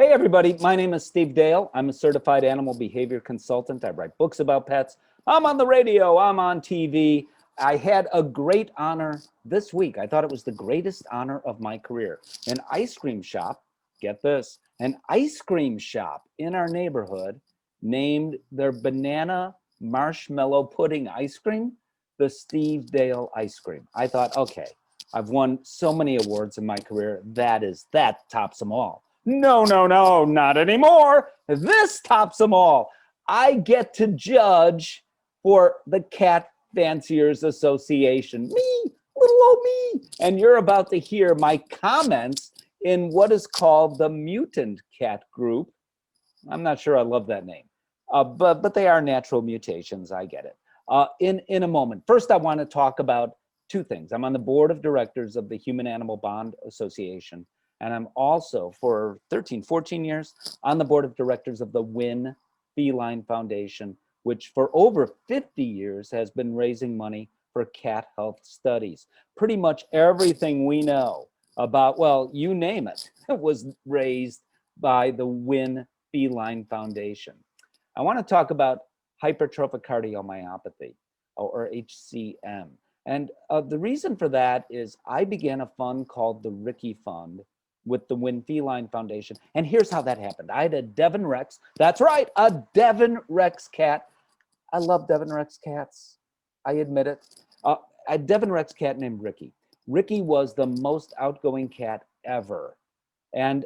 Hey everybody, my name is Steve Dale. I'm a certified animal behavior consultant. I write books about pets. I'm on the radio, I'm on TV. I had a great honor this week. I thought it was the greatest honor of my career. An ice cream shop, get this, an ice cream shop in our neighborhood named their banana marshmallow pudding ice cream the Steve Dale ice cream. I thought, okay, I've won so many awards in my career. That tops them all. No, no, no, not anymore. This tops them all. I get to judge for the Cat Fanciers Association. Me, little old me. And you're about to hear my comments in what is called the Mutant Cat Group. I'm not sure I love that name, but they are natural mutations. I get it. In a moment. First, I want to talk about two things. I'm on the board of directors of the Human Animal Bond Association, and I'm also, for 13, 14 years, on the board of directors of the WIN Feline Foundation, which for over 50 years has been raising money for cat health studies. Pretty much everything we know about, well, you name it, was raised by the WIN Feline Foundation. I want to talk about hypertrophic cardiomyopathy, or HCM. And the reason for that is I began a fund called the Ricky Fund with the WIN Feline Foundation. And here's how that happened. I had a Devon Rex. That's right, a Devon Rex cat. I love Devon Rex cats. I admit it. A Devon Rex cat named Ricky. Ricky was the most outgoing cat ever. And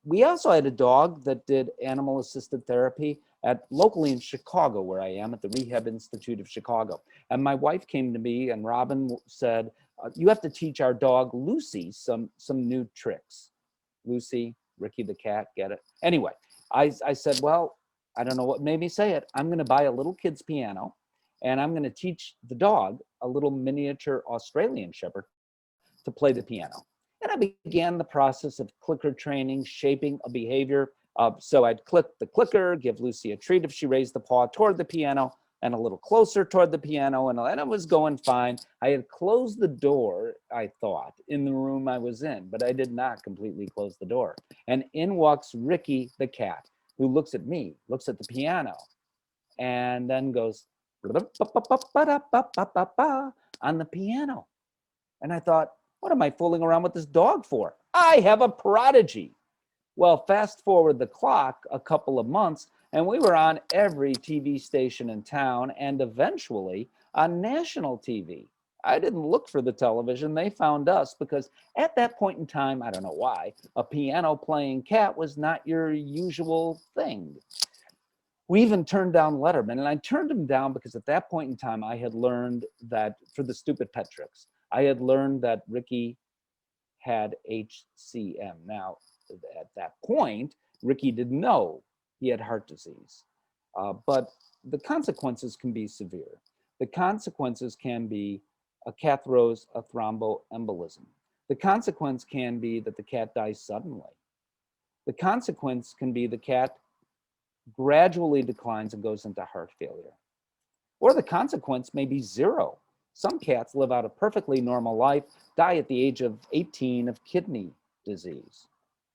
we also had a dog that did animal-assisted therapy locally in Chicago, where I am, at the Rehab Institute of Chicago. And my wife came to me, and Robin said, you have to teach our dog Lucy some new tricks. Lucy, Ricky the cat, get it? Anyway, I said, well, I don't know what made me say it. I'm going to buy a little kid's piano, and I'm going to teach the dog, a little miniature Australian Shepherd, to play the piano. And I began the process of clicker training, shaping a behavior. So I'd click the clicker, give Lucy a treat if she raised the paw toward the piano and a little closer toward the piano, and it was going fine. I had closed the door, I thought, in the room I was in, but I did not completely close the door. And in walks Ricky the cat, who looks at me, looks at the piano, and then goes on the piano. And I thought, what am I fooling around with this dog for? I have a prodigy. Well, fast forward the clock a couple of months, and we were on every TV station in town and eventually on national TV. I didn't look for the television. They found us because at that point in time, I don't know why, a piano playing cat was not your usual thing. We even turned down Letterman, and I turned him down because at that point in time, I had learned that for the stupid pet tricks, I had learned that Ricky had HCM. Now, at that point, Ricky didn't know he had heart disease, but the consequences can be severe. The consequences can be a cat throws a thromboembolism. The consequence can be that the cat dies suddenly. The consequence can be the cat gradually declines and goes into heart failure. Or the consequence may be zero. Some cats live out a perfectly normal life, die at the age of 18 of kidney disease,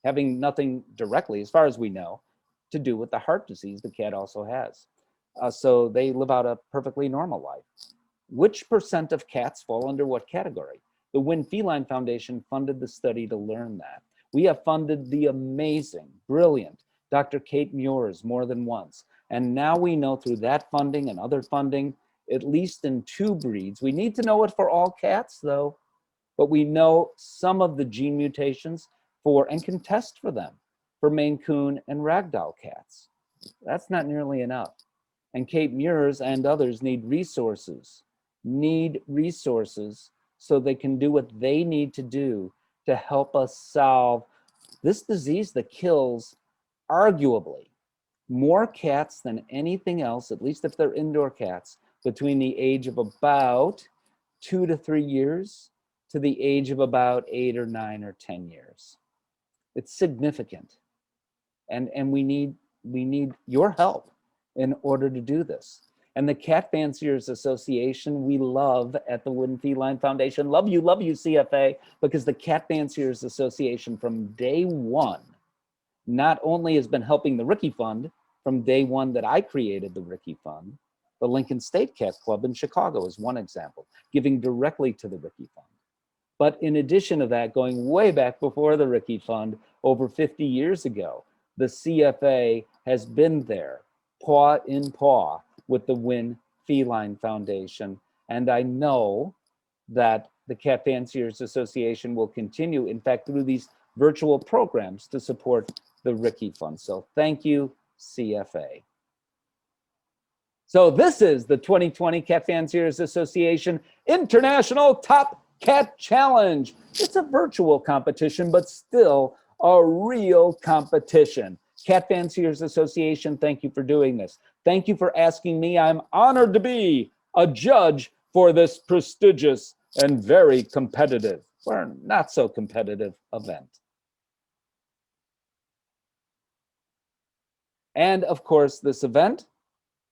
having nothing directly, as far as we know, to do with the heart disease the cat also has. So they live out a perfectly normal life. Which percent of cats fall under what category? The WIN Feline Foundation funded the study to learn that. We have funded the amazing, brilliant Dr. Kate Muirs more than once. And now we know through that funding and other funding, at least in 2 breeds. We need to know it for all cats, though, but we know some of the gene mutations for and can test for them for Maine Coon and Ragdoll cats. That's not nearly enough. And Kate Muirs and others need resources so they can do what they need to do to help us solve this disease that kills arguably more cats than anything else, at least if they're indoor cats, between the age of about 2 to 3 years to the age of about 8 or 9 or 10 years. It's significant. And we need your help in order to do this. And the Cat Fanciers Association, we love at the WIN Feline Foundation. Love you, CFA, because the Cat Fanciers Association from day one not only has been helping the Ricky Fund from day one that I created the Ricky Fund, the Lincoln State Cat Club in Chicago is one example, giving directly to the Ricky Fund. But in addition to that, going way back before the Ricky Fund, over 50 years ago, the CFA has been there, paw in paw, with the Win Feline Foundation. And I know that the Cat Fanciers Association will continue, in fact, through these virtual programs to support the Ricky Fund. So thank you, CFA. So this is the 2020 Cat Fanciers Association International Top Cat Challenge. It's a virtual competition, but still a real competition. Cat Fanciers Association, thank you for doing this. Thank you for asking me. I'm honored to be a judge for this prestigious and very competitive, or not so competitive, event. And of course, this event,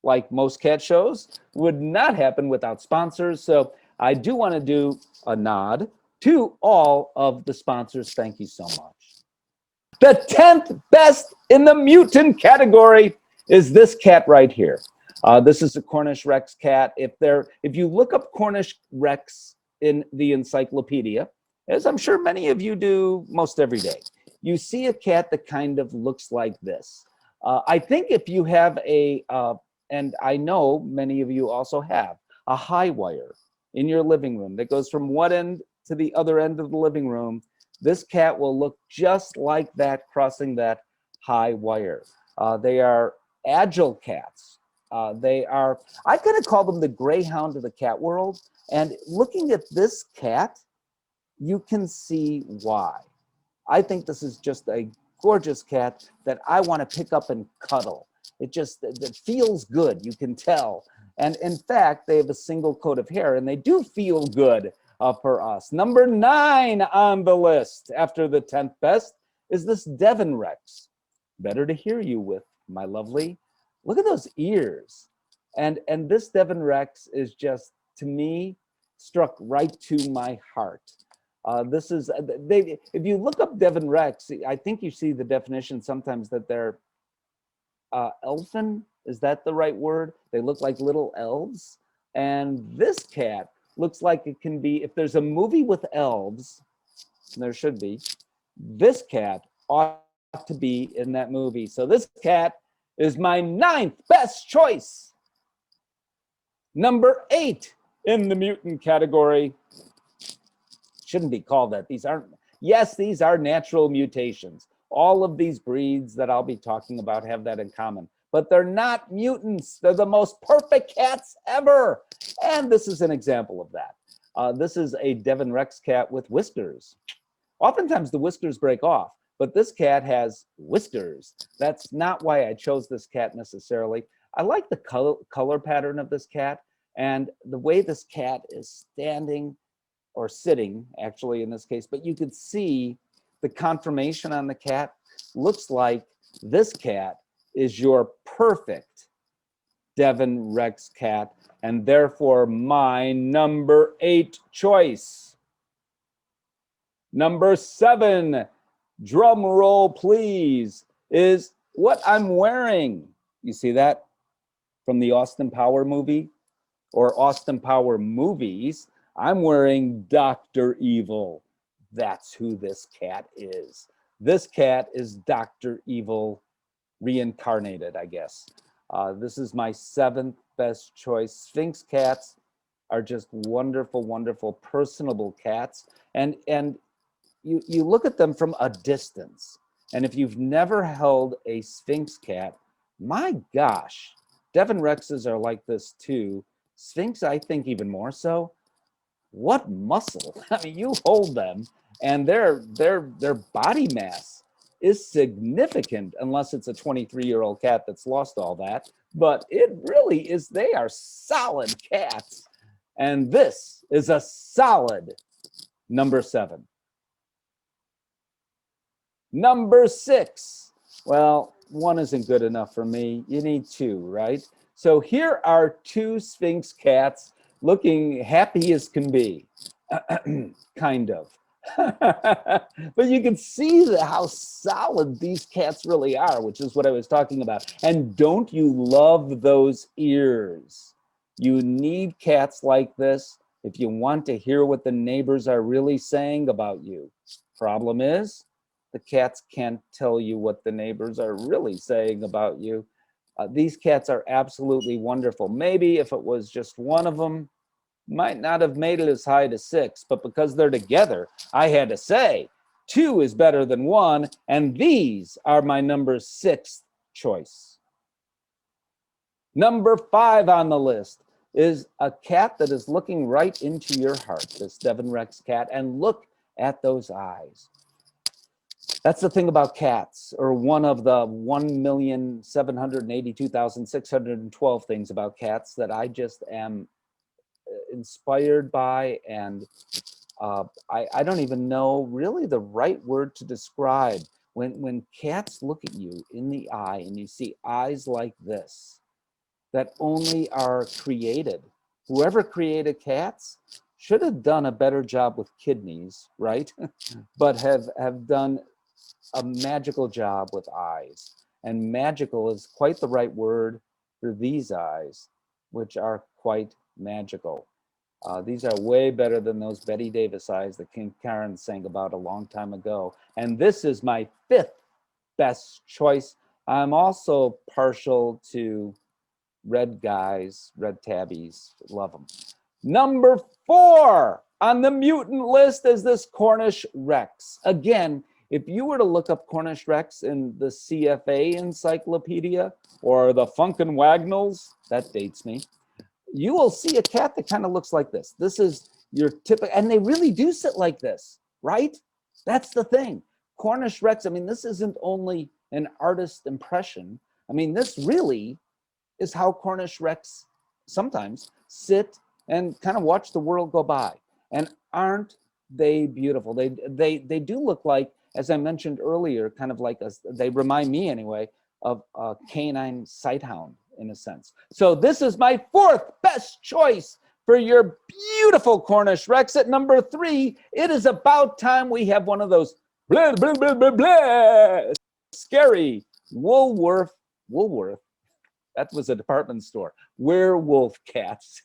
like most cat shows, would not happen without sponsors. So I do want to do a nod to all of the sponsors. Thank you so much. The 10th best in the mutant category is this cat right here. This is a Cornish Rex cat. If you look up Cornish Rex in the encyclopedia, as I'm sure many of you do most every day, you see a cat that kind of looks like this. I think if you have and I know many of you also have, a high wire in your living room that goes from one end to the other end of the living room, this cat will look just like that, crossing that high wire. They are agile cats. I kind of call them the greyhound of the cat world. And looking at this cat, you can see why. I think this is just a gorgeous cat that I want to pick up and cuddle. It feels good, you can tell. And in fact, they have a single coat of hair and they do feel good for us. Number 9 on the list after the 10th best is this Devon Rex. Better to hear you with, my lovely. Look at those ears. And this Devon Rex is just, to me, struck right to my heart. If you look up Devon Rex, I think you see the definition sometimes that they're elfin. Is that the right word? They look like little elves. And this cat looks like it can be, if there's a movie with elves, and there should be, this cat ought to be in that movie. So this cat is my 9th best choice. Number 8 in the mutant category. Shouldn't be called that. These are natural mutations. All of these breeds that I'll be talking about have that in common, but they're not mutants. They're the most perfect cats ever. And this is an example of that. This is a Devon Rex cat with whiskers. Oftentimes the whiskers break off, but this cat has whiskers. That's not why I chose this cat necessarily. I like the color pattern of this cat and the way this cat is standing, or sitting, actually, in this case, but you could see the conformation on the cat. Looks like this cat is your perfect Devon Rex cat, and therefore my number 8 choice. Number 7, drum roll please, is what I'm wearing. You see that from the Austin Power movie or Austin Power movies? I'm wearing Dr. Evil. That's who this cat is. This cat is Dr. Evil reincarnated, I guess. This is my 7th best choice. Sphinx cats are just wonderful, wonderful, personable cats. And you look at them from a distance. And if you've never held a Sphinx cat, my gosh, Devon Rexes are like this too. Sphinx, I think even more so. What muscle? I mean, you hold them and their body mass is significant, unless it's a 23-year-old cat that's lost all that. But it really is, they are solid cats. And this is a solid number 7. Number 6. Well, 1 isn't good enough for me. You need 2, right? So here are 2 Sphinx cats looking happy as can be, kind of. But you can see how solid these cats really are, which is what I was talking about. And don't you love those ears? You need cats like this if you want to hear what the neighbors are really saying about you. Problem is, the cats can't tell you what the neighbors are really saying about you. These cats are absolutely wonderful. Maybe if it was just one of them, might not have made it as high to 6, but because they're together, I had to say 2 is better than 1, and these are my number 6th choice. Number 5 on the list is a cat that is looking right into your heart, this Devon Rex cat, and look at those eyes. That's the thing about cats, or one of the 1,782,612 things about cats that I just am inspired by, and I don't even know really the right word to describe. When cats look at you in the eye and you see eyes like this, that only are created. Whoever created cats should have done a better job with kidneys, right? But have done a magical job with eyes. And magical is quite the right word for these eyes, which are quite magical. These are way better than those Betty Davis eyes that King Karen sang about a long time ago. And this is my 5th best choice. I'm also partial to red guys, red tabbies, love them. Number 4 on the mutant list is this Cornish Rex. Again, if you were to look up Cornish Rex in the CFA encyclopedia or the Funkin' Wagnalls, that dates me, you will see a cat that kind of looks like this. This is your typical, and they really do sit like this, right? That's the thing. Cornish Rex, I mean, this isn't only an artist impression. I mean, this really is how Cornish Rex sometimes sit and kind of watch the world go by. And aren't they beautiful? They do look like, as I mentioned earlier, kind of like they remind me anyway of a canine sighthound in a sense. So this is my 4th best choice for your beautiful Cornish Rex. At number 3, it is about time we have one of those blah, blah, blah, blah, blah, scary Woolworth, that was a department store, werewolf cats.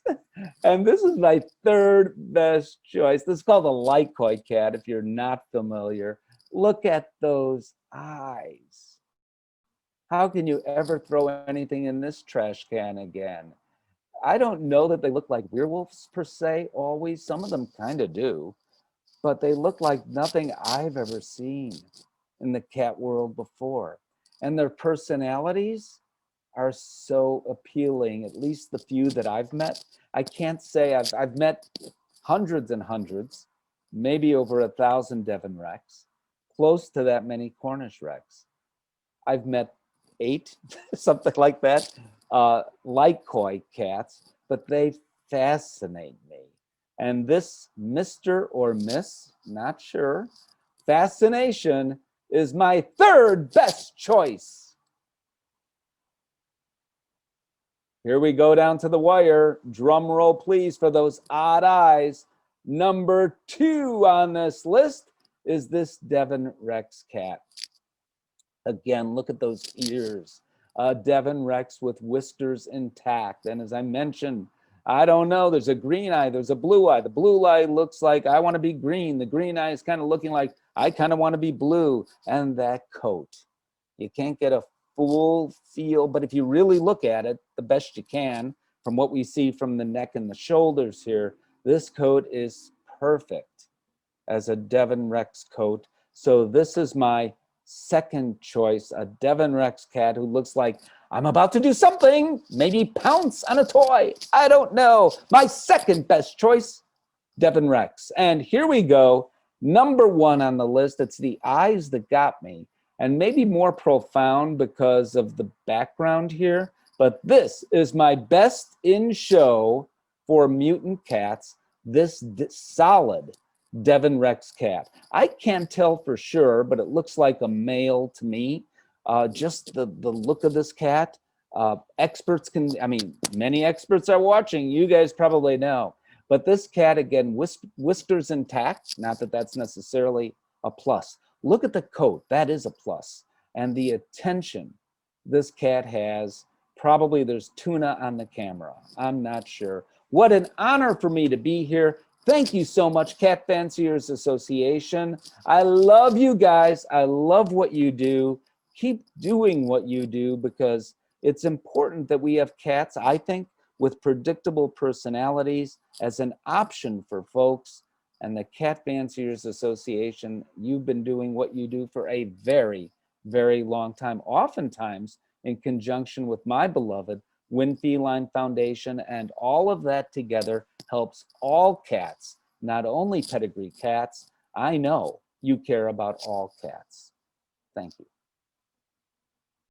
And this is my 3rd best choice. This is called a Lycoid cat, if you're not familiar. Look at those eyes. How can you ever throw anything in this trash can again? I don't know that they look like werewolves per se, always. Some of them kind of do, but they look like nothing I've ever seen in the cat world before. And their personalities are so appealing, at least the few that I've met. I can't say I've met hundreds and hundreds, maybe over 1,000 Devon Rex, close to that many Cornish Rex. I've met 8, something like that, Lycoid cats, but they fascinate me. And this Mr. or Miss, not sure, fascination is my 3rd best choice. Here we go down to the wire. Drum roll, please, for those odd eyes. Number 2 on this list is this Devon Rex cat. Again, look at those ears. Devon Rex with whiskers intact. And as I mentioned, I don't know, there's a green eye, there's a blue eye. The blue eye looks like I want to be green. The green eye is kind of looking like I kind of want to be blue. And that coat, you can't get a full feel, but if you really look at it the best you can, from what we see from the neck and the shoulders here, this coat is perfect as a Devon Rex coat. So this is my 2nd choice, a Devon Rex cat who looks like I'm about to do something, maybe pounce on a toy. I don't know. My 2nd best choice, Devon Rex. And here we go. Number 1 on the list. It's the eyes that got me, and maybe more profound because of the background here. But this is my best in show for mutant cats, this solid Devon Rex cat. I can't tell for sure, but it looks like a male to me. Just the look of this cat. Experts can, I mean, many experts are watching. You guys probably know. But this cat, again, whiskers intact, not that that's necessarily a plus. Look at the coat, that is a plus. And the attention this cat has, probably there's tuna on the camera. I'm not sure. What an honor for me to be here. Thank you so much, Cat Fanciers Association. I love you guys. I love what you do. Keep doing what you do because it's important that we have cats, I think, with predictable personalities as an option for folks. And the Cat Fanciers Association, you've been doing what you do for a very, very long time, oftentimes in conjunction with my beloved Win Feline Foundation, and all of that together helps all cats, not only pedigree cats. I know you care about all cats. Thank you.